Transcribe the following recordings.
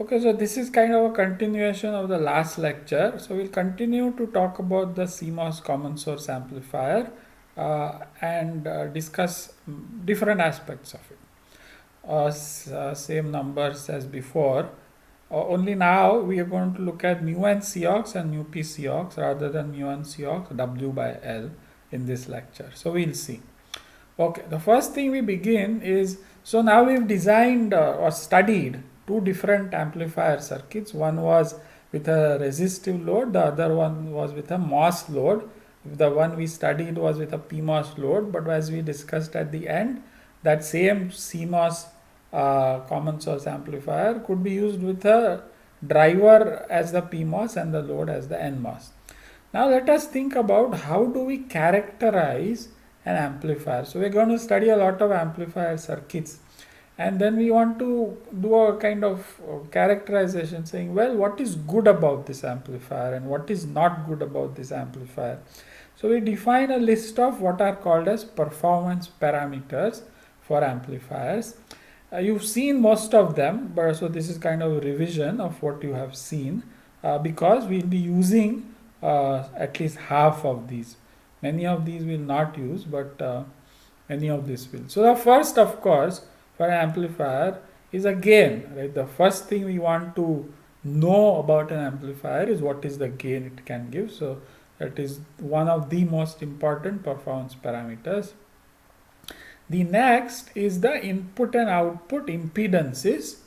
Okay, so this is kind of a continuation of the last lecture. So we'll continue to talk about the CMOS common source amplifier and discuss different aspects of it. Same numbers as before. Only now we are going to look at mu n Cox and mu p Cox rather than mu n Cox W by L in this lecture. So we'll see. Okay, the first thing we begin is, so now we've designed or studied two different amplifier circuits. One was with a resistive load, the other one was with a MOS load. The one we studied was with a PMOS load, but as we discussed at the end, that same CMOS common source amplifier could be used with a driver as the PMOS and the load as the NMOS. Now let us think about how do we characterize an amplifier. So we're going to study a lot of amplifier circuits, and then we want to do a kind of characterization saying, well, what is good about this amplifier and what is not good about this amplifier. So we define a list of what are called as performance parameters for amplifiers. You've seen most of them, but so this is kind of a revision of what you have seen because we'll be using at least half of these. Many of these will not use, but many of these will. So the first, of course, for an amplifier is a gain, right? The first thing we want to know about an amplifier is what is the gain it can give. So that is one of the most important performance parameters. The next is the input and output impedances.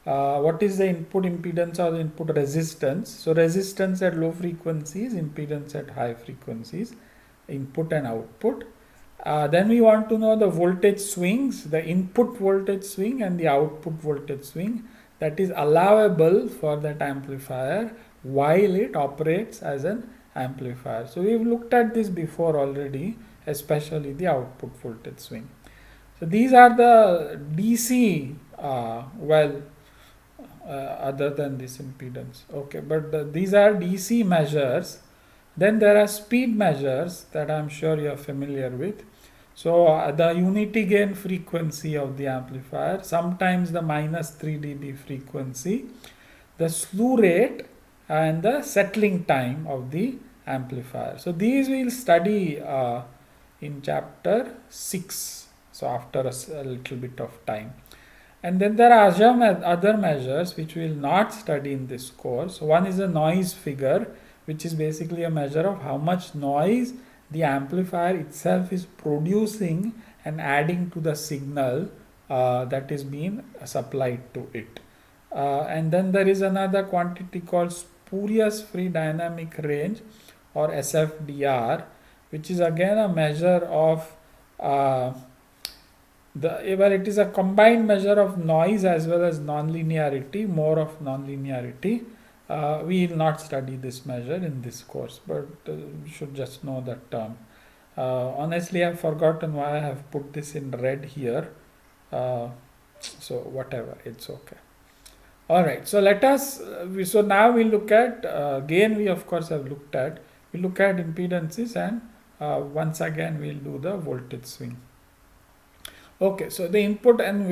What is the input impedance or the input resistance? So resistance at low frequencies, impedance at high frequencies, input and output. Then we want to know the voltage swings, the input voltage swing and the output voltage swing that is allowable for that amplifier while it operates as an amplifier. So we've looked at this before already, especially the output voltage swing. So these are the DC, other than this impedance. Okay, but these are DC measures. Then there are speed measures that I'm sure you're familiar with. So the unity gain frequency of the amplifier, sometimes the minus 3 dB frequency, the slew rate and the settling time of the amplifier. So these we'll study in chapter 6. So after a little bit of time. And then there are other measures which we will not study in this course. One is a noise figure, which is basically a measure of how much noise the amplifier itself is producing and adding to the signal that is being supplied to it. And then there is another quantity called spurious free dynamic range or SFDR, which is again a measure of it is a combined measure of noise as well as nonlinearity, more of nonlinearity. We will not study this measure in this course, but you should just know that term. Honestly, I've forgotten why I have put this in red here. So whatever, it's okay. All right, so let us, so now we look at, gain we of course have looked at. We look at impedances and once again we'll do the voltage swing. Okay, so the input, and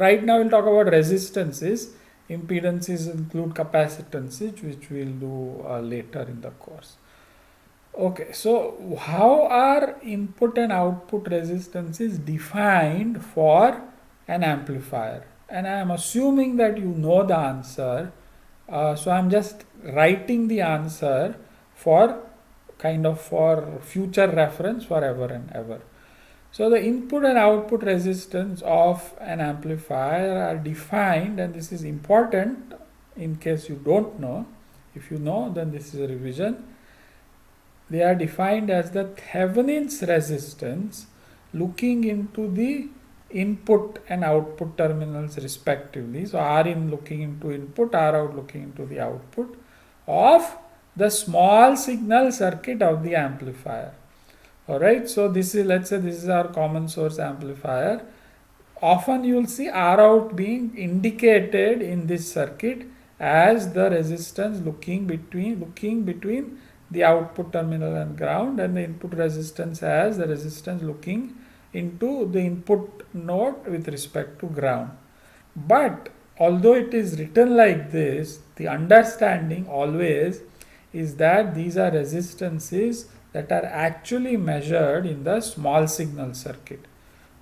right now we'll talk about resistances. Impedances include capacitances, which we'll do later in the course. Okay, so how are input and output resistances defined for an amplifier? And I am assuming that you know the answer. So I'm just writing the answer for future reference forever and ever. So the input and output resistance of an amplifier are defined, and this is important in case you don't know. If you know, then this is a revision. They are defined as the Thevenin's resistance looking into the input and output terminals respectively. So R in looking into input, R out looking into the output of the small signal circuit of the amplifier. Alright, so this is, let's say this is our common source amplifier. Often you will see R out being indicated in this circuit as the resistance looking between the output terminal and ground, and the input resistance as the resistance looking into the input node with respect to ground. But although it is written like this, the understanding always is that these are resistances that are actually measured in the small signal circuit.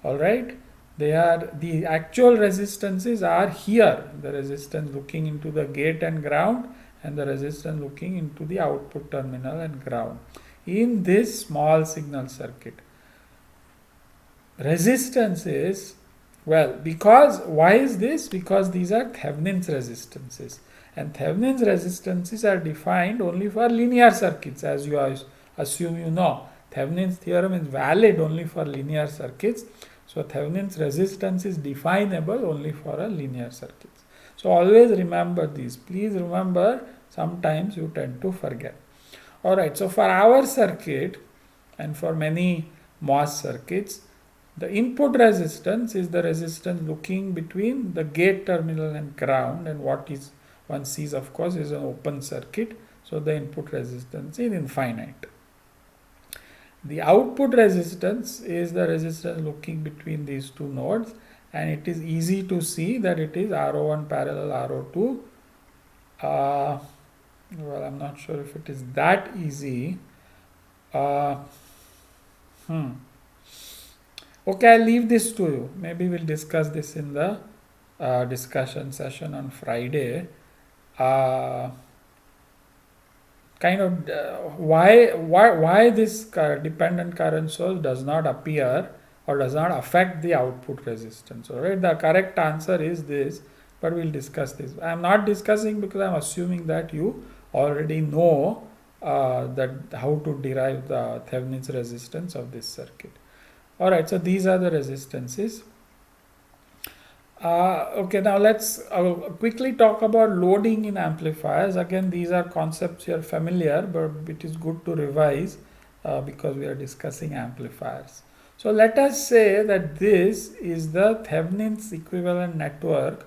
Alright, they are the actual resistances are here, the resistance looking into the gate and ground, and the resistance looking into the output terminal and ground in this small signal circuit. Resistance is, well, because why is this? Because these are Thevenin's resistances, and Thevenin's resistances are defined only for linear circuits, as you assume you know. Thevenin's theorem is valid only for linear circuits, so Thevenin's resistance is definable only for a linear circuit. So always remember these. Please remember, sometimes you tend to forget. Alright, so for our circuit and for many MOS circuits, the input resistance is the resistance looking between the gate terminal and ground, and what is one sees, of course, is an open circuit, so the input resistance is infinite. The output resistance is the resistance looking between these two nodes, and it is easy to see that it is R01 parallel R02. Well, I'm not sure if it is that easy. Okay, I'll leave this to you. Maybe we'll discuss this in the discussion session on Friday. Why this dependent current source does not appear or does not affect the output resistance. Alright, the correct answer is this, but we'll discuss this. I am not discussing because I am assuming that you already know that how to derive the Thevenin's resistance of this circuit. Alright, so these are the resistances. Okay, now let's quickly talk about loading in amplifiers. Again, these are concepts you are familiar, but it is good to revise because we are discussing amplifiers. So let us say that this is the Thevenin's equivalent network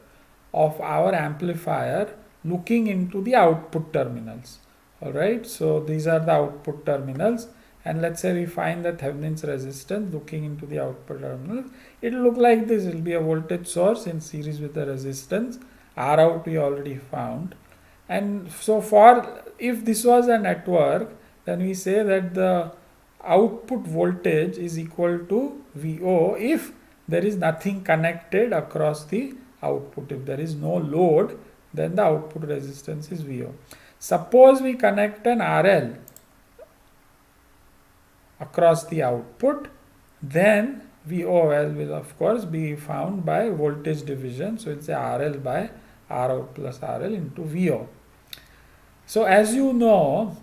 of our amplifier looking into the output terminals. Alright, so these are the output terminals, and let's say we find the Thevenin's resistance looking into the output terminal. It will look like this. It will be a voltage source in series with the resistance. R out we already found. And so if this was a network, then we say that the output voltage is equal to VO if there is nothing connected across the output. If there is no load, then the output resistance is VO. Suppose we connect an RL across the output, then VOL will of course be found by voltage division. So it's a RL by R out plus RL into VO. So as you know,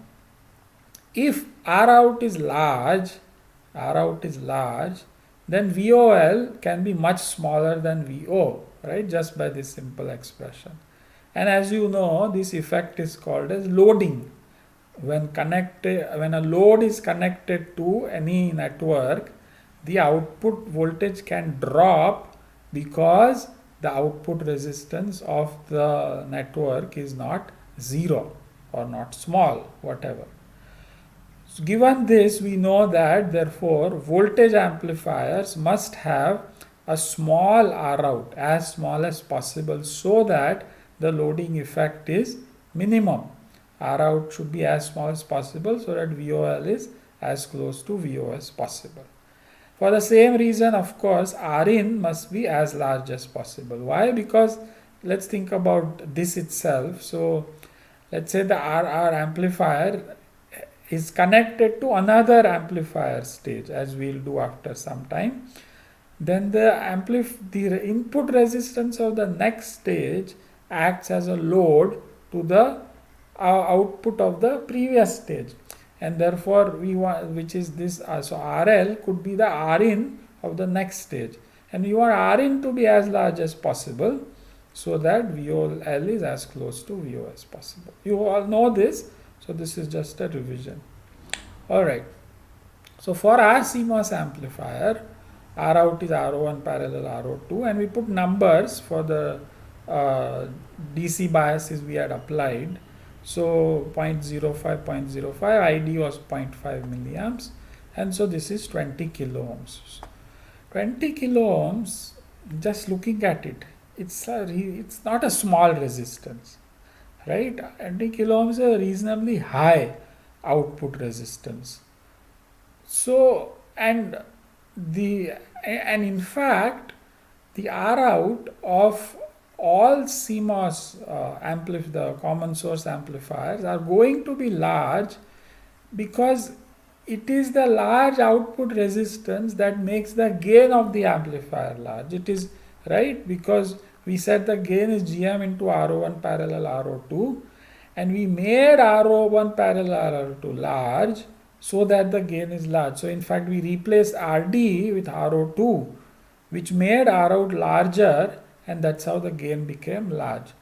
if R out is large, then VOL can be much smaller than VO, right? Just by this simple expression. And as you know, this effect is called as loading. When a load is connected to any network, the output voltage can drop because the output resistance of the network is not zero or not small, whatever. So given this, we know that therefore voltage amplifiers must have a small R out, as small as possible, so that the loading effect is minimum. R out should be as small as possible so that VOL is as close to VO as possible. For the same reason, of course, R in must be as large as possible. Why? Because let's think about this itself. So let's say the RR amplifier is connected to another amplifier stage, as we'll do after some time. Then the input resistance of the next stage acts as a load to the output of the previous stage, and therefore we want, which is this, so RL could be the R in of the next stage, and we want R in to be as large as possible so that VOL is as close to VO as possible. You all know this, so this is just a revision. Alright, so for our CMOS amplifier, R out is R01 parallel R02, and we put numbers for the DC biases we had applied. So 0.05, 0.05, ID was 0.5 milliamps, and so this is 20 kilo ohms. 20 kilo ohms, just looking at it, it's not a small resistance, right? 20 kilo ohms is a reasonably high output resistance. So, and in fact, the R out of all CMOS the common source amplifiers are going to be large, because it is the large output resistance that makes the gain of the amplifier large. It is right, because we said the gain is GM into RO1 parallel RO2, and we made RO1 parallel RO2 large so that the gain is large. So in fact we replaced RD with RO2, which made R out larger, and that's how the gain became large.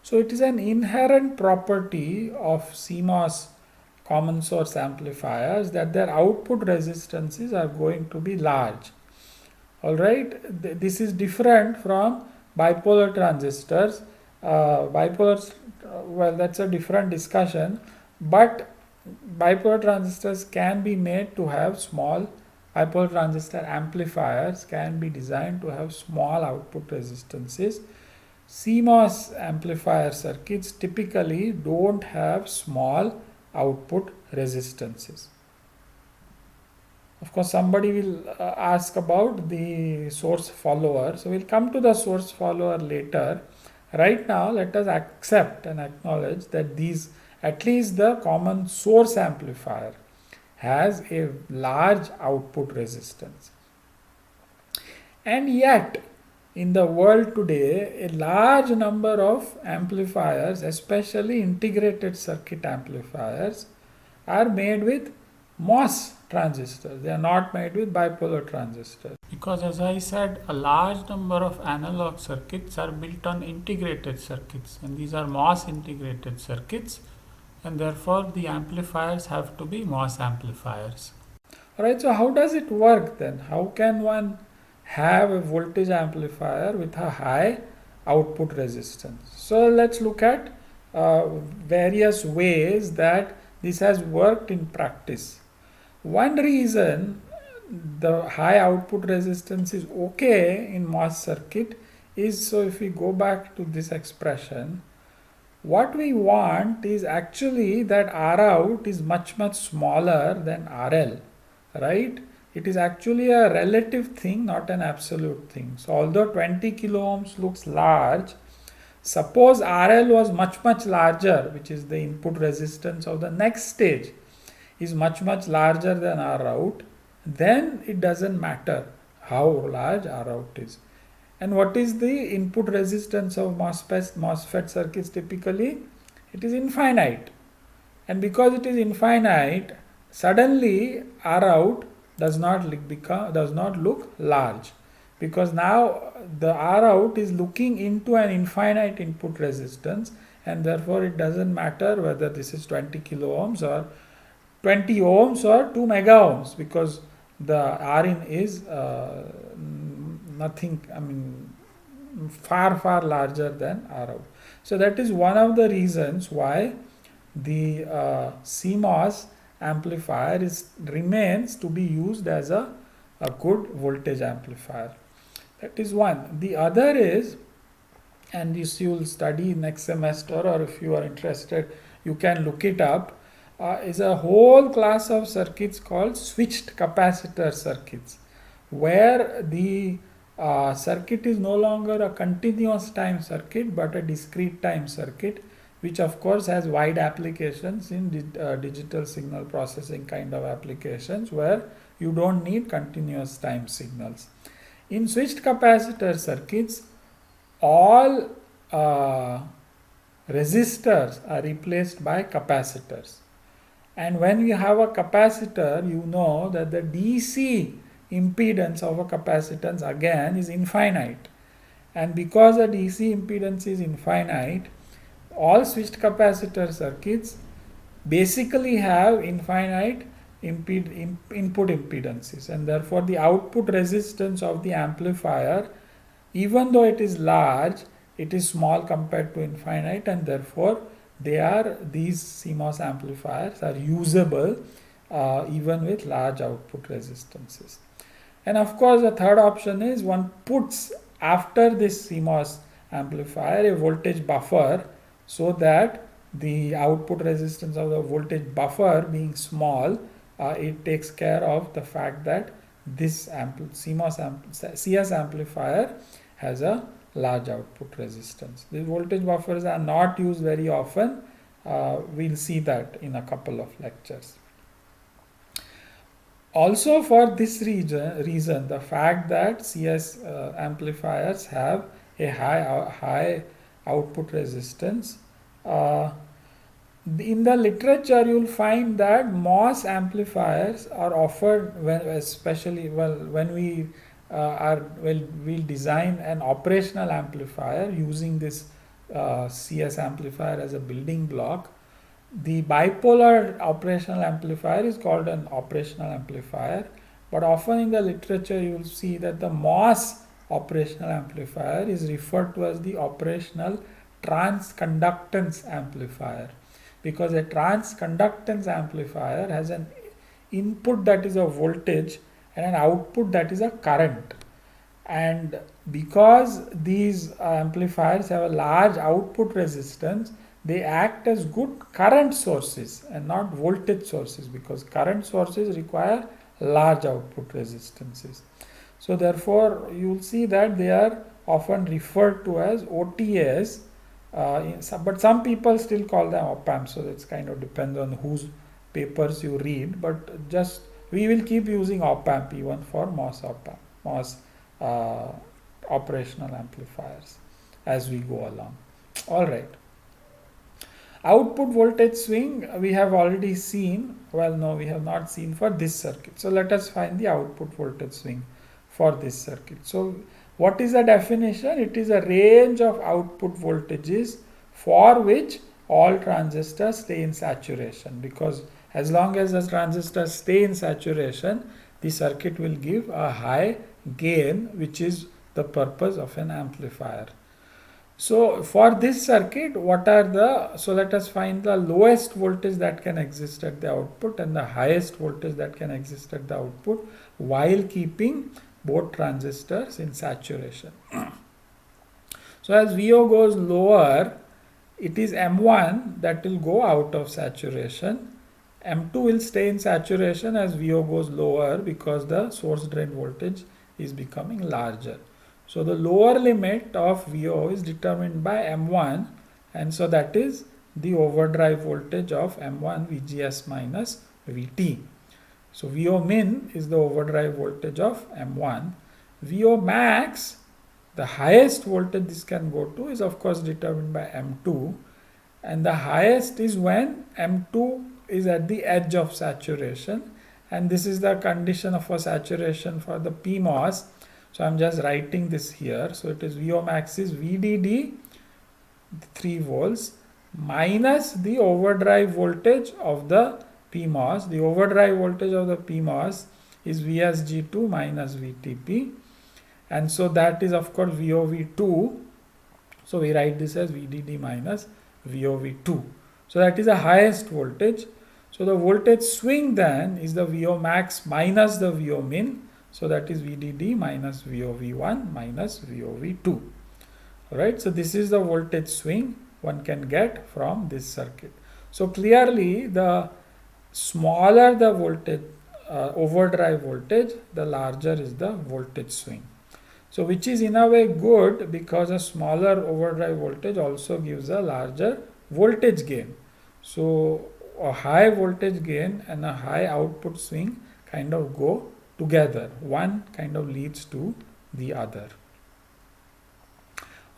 So it is an inherent property of CMOS common source amplifiers that their output resistances are going to be large. Alright, this is different from bipolar transistors. Bipolars, well, that's a different discussion, but bipolar transistors can be made to have small, bipolar transistor amplifiers can be designed to have small output resistances. CMOS amplifier circuits typically don't have small output resistances. Of course, somebody will ask about the source follower. So we'll come to the source follower later. Right now, let us accept and acknowledge that these, at least the common source amplifier, has a large output resistance. And yet, in the world today, a large number of amplifiers, especially integrated circuit amplifiers, are made with MOS transistors. They are not made with bipolar transistors. Because as I said, a large number of analog circuits are built on integrated circuits, and these are MOS integrated circuits, and therefore the amplifiers have to be MOS amplifiers. Alright, so how does it work then? How can one have a voltage amplifier with a high output resistance? So let's look at various ways that this has worked in practice. One reason the high output resistance is okay in MOS circuit is, so if we go back to this expression, what we want is actually that R out is much smaller than RL, right? It is actually a relative thing, not an absolute thing. So although 20 kilo ohms looks large, suppose RL was much larger, which is the input resistance of the next stage, is much larger than R out, then it doesn't matter how large R out is. And what is the input resistance of MOSFET circuits typically? It is infinite. And because it is infinite, suddenly R out does not look large, because now the R out is looking into an infinite input resistance, and therefore it doesn't matter whether this is 20 kilo ohms or 20 ohms or 2 mega ohms, because the R in is far larger than R out. So that is one of the reasons why the CMOS amplifier remains to be used as a good voltage amplifier. That is one. The other is, and this you will study next semester, or if you are interested you can look it up, is a whole class of circuits called switched capacitor circuits, where the circuit is no longer a continuous time circuit but a discrete time circuit, which of course has wide applications in digital signal processing kind of applications where you don't need continuous time signals. In switched capacitor circuits, all resistors are replaced by capacitors. And when you have a capacitor, you know that the DC impedance of a capacitance again is infinite. And because the DC impedance is infinite, all switched capacitor circuits basically have infinite input impedances, and therefore the output resistance of the amplifier, even though it is large, it is small compared to infinite, and therefore these CMOS amplifiers are usable even with large output resistances. And of course the third option is one puts, after this CMOS amplifier a voltage buffer, so that the output resistance of the voltage buffer being small, it takes care of the fact that this CS amplifier has a large output resistance. These voltage buffers are not used very often. We'll see that in a couple of lectures. Also, for this reason, the fact that CS amplifiers have a high output resistance, in the literature you will find that MOS amplifiers are offered when we we'll design an operational amplifier using this CS amplifier as a building block. The bipolar operational amplifier is called an operational amplifier, but often in the literature you will see that the MOS operational amplifier is referred to as the operational transconductance amplifier, because a transconductance amplifier has an input that is a voltage and an output that is a current. And because these amplifiers have a large output resistance, they act as good current sources and not voltage sources, because current sources require large output resistances. So therefore you will see that they are often referred to as OTAs, but some people still call them op-amps, so it's kind of depends on whose papers you read, but just we will keep using op-amp even for MOS operational amplifiers as we go along. All right. Output voltage swing we have already seen. Well, no, we have not seen for this circuit. So let us find the output voltage swing for this circuit. So what is the definition? It is a range of output voltages for which all transistors stay in saturation, because as long as the transistors stay in saturation, the circuit will give a high gain, which is the purpose of an amplifier. So for this circuit, so let us find the lowest voltage that can exist at the output and the highest voltage that can exist at the output, while keeping both transistors in saturation. So as VO goes lower, it is M1 that will go out of saturation. M2 will stay in saturation as VO goes lower, because the source drain voltage is becoming larger. So the lower limit of VO is determined by M1, and so that is the overdrive voltage of M1 VGS minus VT. So VO min is the overdrive voltage of M1. VO max, the highest voltage this can go to, is of course determined by M2, and the highest is when M2 is at the edge of saturation, and this is the condition of a saturation for the PMOS. So I'm just writing this here. So it is VO max is VDD 3 volts minus the overdrive voltage of the PMOS. The overdrive voltage of the PMOS is VSG2 minus VTP, and so that is of course VOV2. So we write this as VDD minus VOV2. So that is the highest voltage. So the voltage swing then is the VO max minus the VO min. So that is VDD minus VOV1 minus VOV2. Alright, so this is the voltage swing one can get from this circuit. So clearly, the smaller the voltage, overdrive voltage, the larger is the voltage swing. So which is in a way good, because a smaller overdrive voltage also gives a larger voltage gain. So a high voltage gain and a high output swing kind of go together. One kind of leads to the other.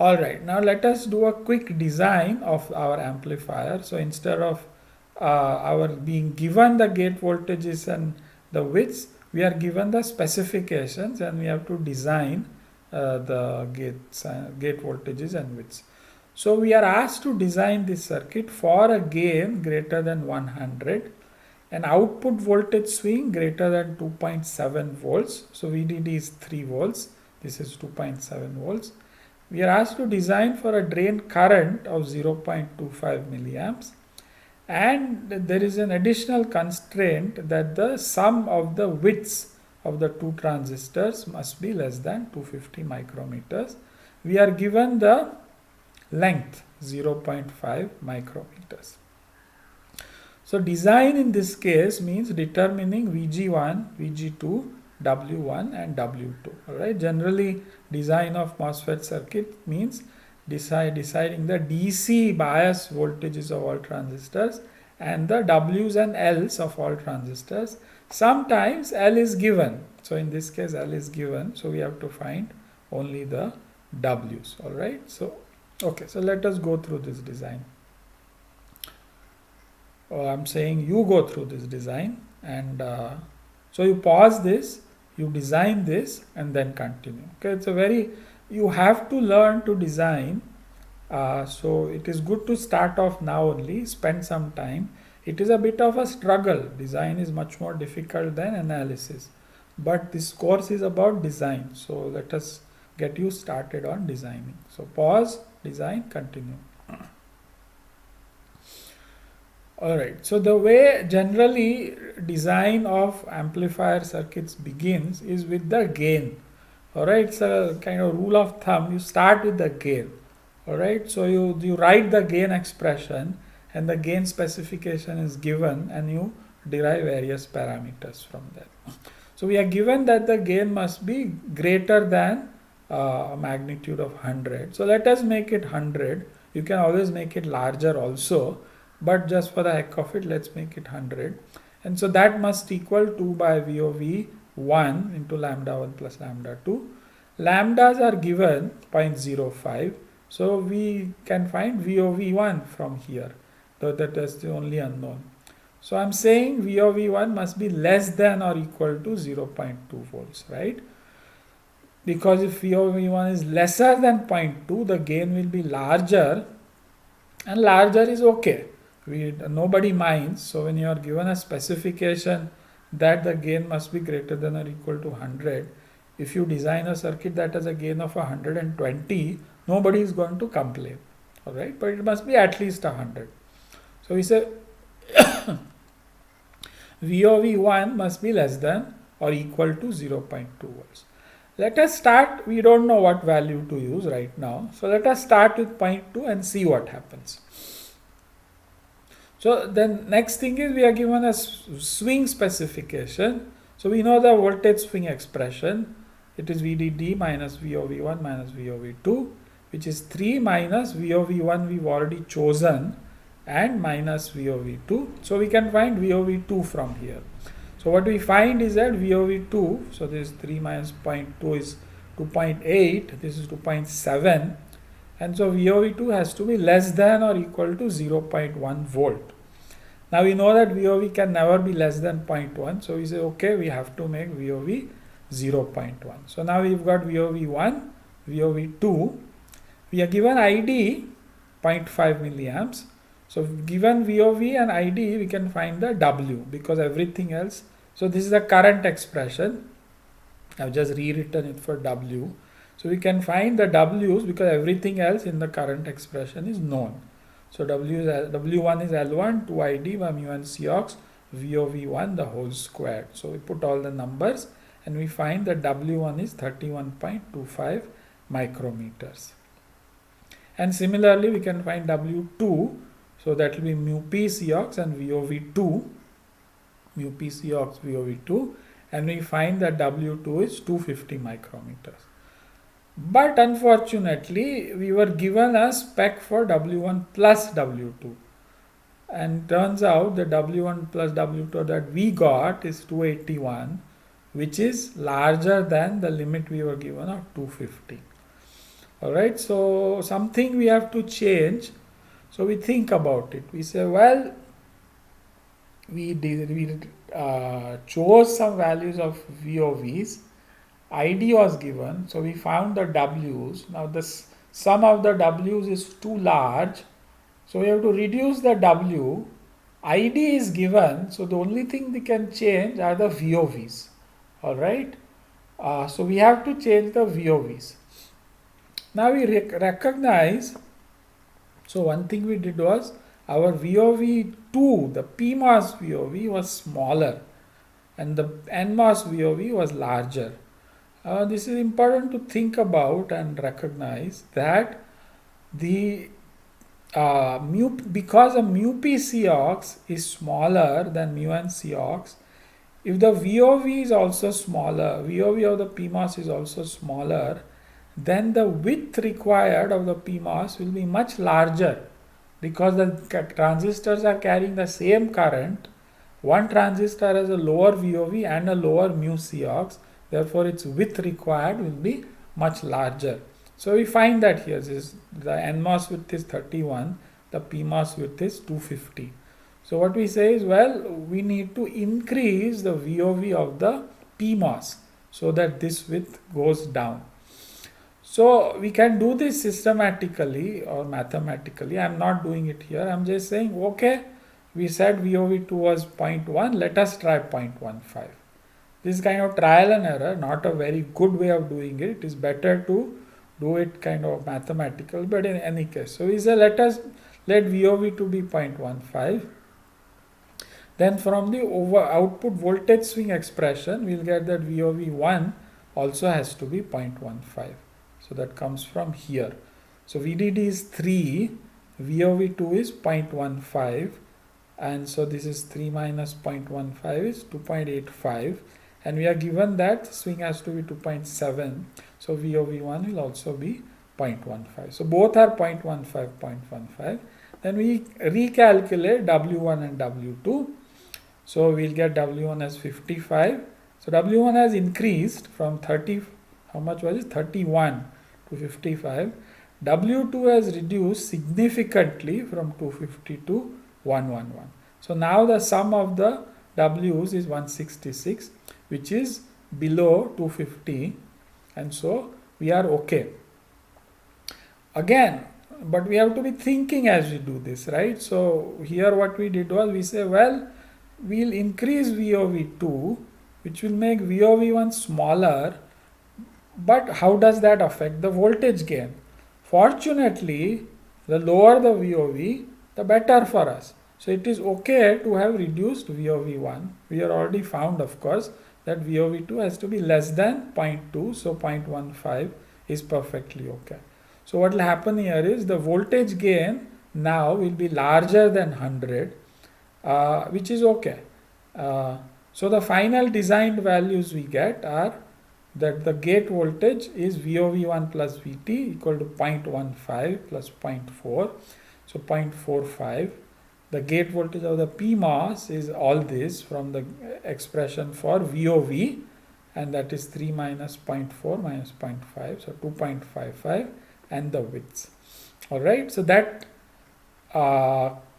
Alright, now let us do a quick design of our amplifier. So instead of our being given the gate voltages and the widths, we are given the specifications and we have to design the gate voltages and widths. So we are asked to design this circuit for a gain greater than 100, an output voltage swing greater than 2.7 volts. So VDD is 3 volts. This is 2.7 volts. We are asked to design for a drain current of 0.25 milliamps. And there is an additional constraint that the sum of the widths of the two transistors must be less than 250 micrometers. We are given the length 0.5 micrometers. So design in this case means determining VG1, VG2, W1 and W2. Alright, generally design of MOSFET circuit means deciding the DC bias voltages of all transistors and the W's and L's of all transistors. Sometimes L is given. So in this case L is given. So we have to find only the W's. Alright. So okay. So let us go through this design. I'm saying you go through this design and so you pause this, you design this and then continue. Okay. It's a very, you have to learn to design. So it is good to start off now only, spend some time. It is a bit of a struggle. Design is much more difficult than analysis. But this course is about design. So let us get you started on designing. So pause, design, continue. Alright, so the way generally design of amplifier circuits begins is with the gain. Alright, it's a kind of rule of thumb. You start with the gain. Alright, so you write the gain expression and the gain specification is given and you derive various parameters from that. So we are given that the gain must be greater than a magnitude of 100. So let us make it 100. You can always make it larger also, but just for the heck of it, let's make it 100. And so that must equal 2 by VOV1 into lambda 1 plus lambda 2. Lambdas are given 0.05. So we can find VOV1 from here, though that is the only unknown. So I'm saying VOV1 must be less than or equal to 0.2 volts, right? Because if VOV1 is lesser than 0.2, the gain will be larger, and larger is okay. Nobody minds. So when you are given a specification that the gain must be greater than or equal to 100, if you design a circuit that has a gain of 120, nobody is going to complain. Alright, but it must be at least 100. So we say VOV1 must be less than or equal to 0.2 volts. Let us start, we don't know what value to use right now. So let us start with 0.2 and see what happens. So then next thing is we are given a swing specification. So we know the voltage swing expression. It is VDD minus VOV1 minus VOV2, which is 3 minus VOV1 we've already chosen and minus VOV2. So we can find VOV2 from here. So what we find is that VOV2, so this 3 minus 0.2 is 2.8, this is 2.7, and so VOV2 has to be less than or equal to 0.1 volt. Now we know that VOV can never be less than 0.1, so we say okay, we have to make VOV 0.1. So now we've got VOV1, VOV2, we are given ID 0.5 milliamps. So given VOV and ID, we can find the W because everything else. So this is the current expression. I've just rewritten it for W. So we can find the W's because everything else in the current expression is known. So W1 is L1, 2ID by mu and Cox, VOV1 the whole squared. So we put all the numbers and we find that W1 is 31.25 micrometers. And similarly, we can find W2. So that will be mu p Cox and VOV2, mu p Cox VOV2, and we find that W2 is 250 micrometers. But unfortunately, we were given a spec for W1 plus W2. And turns out the W1 plus W2 that we got is 281, which is larger than the limit we were given of 250. Alright, so something we have to change. So we think about it. We say, well, we chose some values of VOVs. ID was given, so we found the W's. Now the sum of the W's is too large, so we have to reduce the W. ID is given, so the only thing we can change are the VOVs. All right. So we have to change the VOVs. Now we recognize. So one thing we did was our VOV2, the PMOS VOV was smaller and the NMOS VOV was larger. This is important to think about and recognize that the because a mu p Cox is smaller than mu n Cox, if the VOV is also smaller, VOV of the PMOS is also smaller, then the width required of the PMOS will be much larger, because the transistors are carrying the same current. One transistor has a lower VOV and a lower mu Cox, therefore its width required will be much larger. So we find that here is the NMOS width is 31, the PMOS width is 250. So what we say is, well, we need to increase the VOV of the PMOS so that this width goes down. So we can do this systematically or mathematically. I am not doing it here. I am just saying, okay, we said VOV2 was 0.1, let us try 0.15. This kind of trial and error, not a very good way of doing it. It is better to do it kind of mathematical, but in any case. So we say let VOV2 be 0.15. Then from the output voltage swing expression, we'll get that VOV1 also has to be 0.15. So that comes from here. So VDD is 3, VOV2 is 0.15, and so this is 3 minus 0.15 is 2.85, and we are given that swing has to be 2.7, so VOV1 will also be 0.15. So both are 0.15, 0.15. Then we recalculate W1 and W2. So we'll get W1 as 55. So W1 has increased from 30, how much was it? 31 to 55. W2 has reduced significantly from 250 to 111. So now the sum of the W's is 166, which is below 250, and so we are okay. Again, but we have to be thinking as we do this, right? So here what we did was we say, well, we'll increase VOV2, which will make VOV1 smaller, but how does that affect the voltage gain? Fortunately, the lower the VOV, the better for us. So it is okay to have reduced VOV1. We are already found, of course, that VOV2 has to be less than 0.2, so 0.15 is perfectly okay. So what will happen here is the voltage gain now will be larger than 100, which is okay. So the final designed values we get are that the gate voltage is VOV1 plus VT equal to 0.15 plus 0.4, so 0.45. The gate voltage of the PMOS is all this from the expression for VOV, and that is 3 minus 0.4 minus 0.5, so 2.55, and the widths. Alright, so that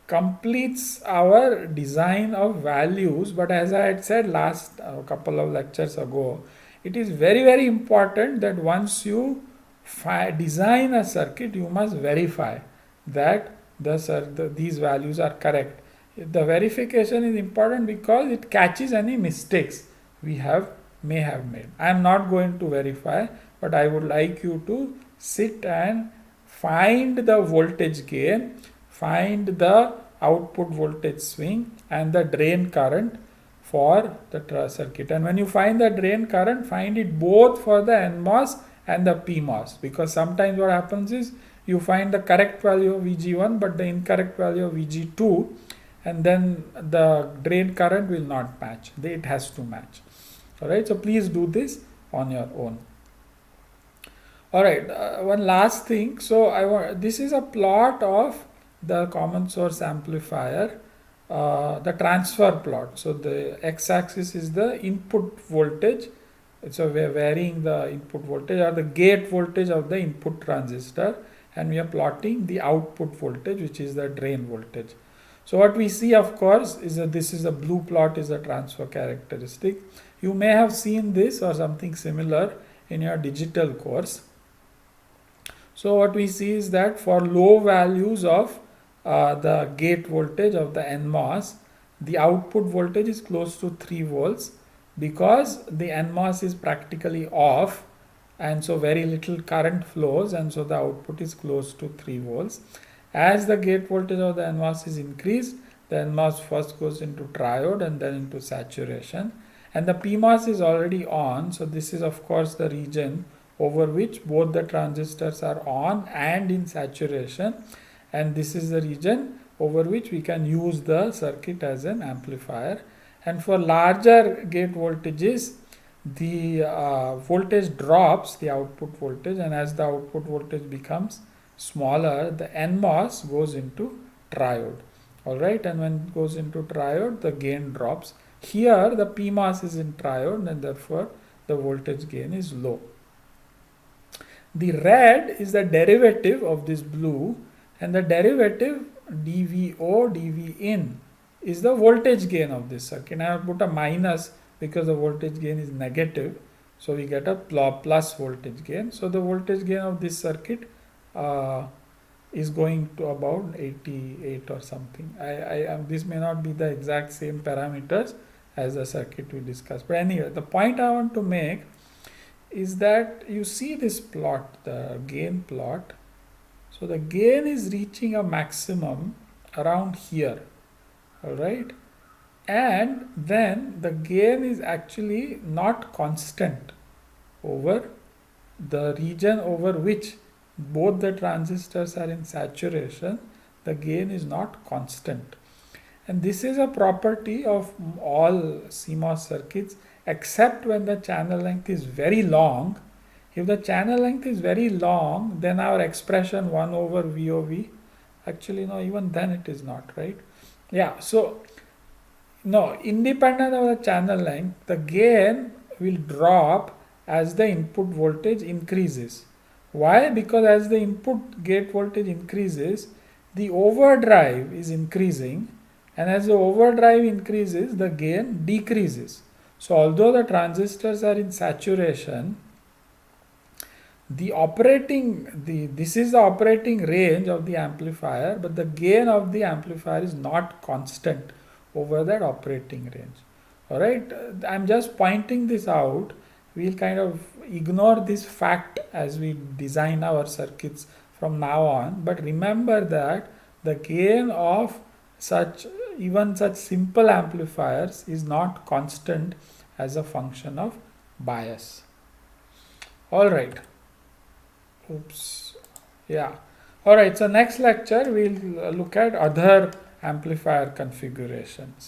completes our design of values. But as I had said last couple of lectures ago, it is very, very important that once you design a circuit, you must verify that these values are correct. The verification is important because it catches any mistakes we may have made. I am not going to verify, but I would like you to sit and find the voltage gain, find the output voltage swing and the drain current for the circuit. And when you find the drain current, find it both for the NMOS and the PMOS, because sometimes what happens is you find the correct value of VG1 but the incorrect value of VG2, and then the drain current will not match. It has to match. Alright, so please do this on your own. Alright, one last thing. So this is a plot of the common source amplifier, the transfer plot. So the x-axis is the input voltage. So we are varying the input voltage or the gate voltage of the input transistor, and we are plotting the output voltage, which is the drain voltage. So what we see, of course, is that this is a blue plot is a transfer characteristic. You may have seen this or something similar in your digital course. So what we see is that for low values of the gate voltage of the NMOS, the output voltage is close to 3 volts because the NMOS is practically off, and so very little current flows, and so the output is close to 3 volts. As the gate voltage of the NMOS is increased, the NMOS first goes into triode and then into saturation, and the PMOS is already on. So this is of course the region over which both the transistors are on and in saturation, and this is the region over which we can use the circuit as an amplifier. And for larger gate voltages, the voltage drops, the output voltage, and as the output voltage becomes smaller, the NMOS goes into triode. Alright, and when it goes into triode, the gain drops. Here the PMOS is in triode, and therefore the voltage gain is low. The red is the derivative of this blue, and the derivative dVo dV in is the voltage gain of this circuit. I have put a minus because the voltage gain is negative, so we get a plus voltage gain. So the voltage gain of this circuit is going to about 88 or something. This may not be the exact same parameters as the circuit we discussed, but anyway, the point I want to make is that you see this plot, the gain plot. So the gain is reaching a maximum around here, all right, and then the gain is actually not constant over the region over which both the transistors are in saturation. The gain is not constant, and this is a property of all CMOS circuits except when the channel length is very long. If the channel length is very long, then our expression 1 over VOV, actually no, even then it is not, right? Yeah, so no, independent of the channel length, the gain will drop as the input voltage increases. Why? Because as the input gate voltage increases, the overdrive is increasing, and as the overdrive increases, the gain decreases. So although the transistors are in saturation, this is the operating range of the amplifier, but the gain of the amplifier is not constant over that operating range. All right, I'm just pointing this out. We'll kind of ignore this fact as we design our circuits from now on, but remember that the gain of even such simple amplifiers is not constant as a function of bias. All right. Oops. Yeah. All right. So next lecture we'll look at other amplifier configurations.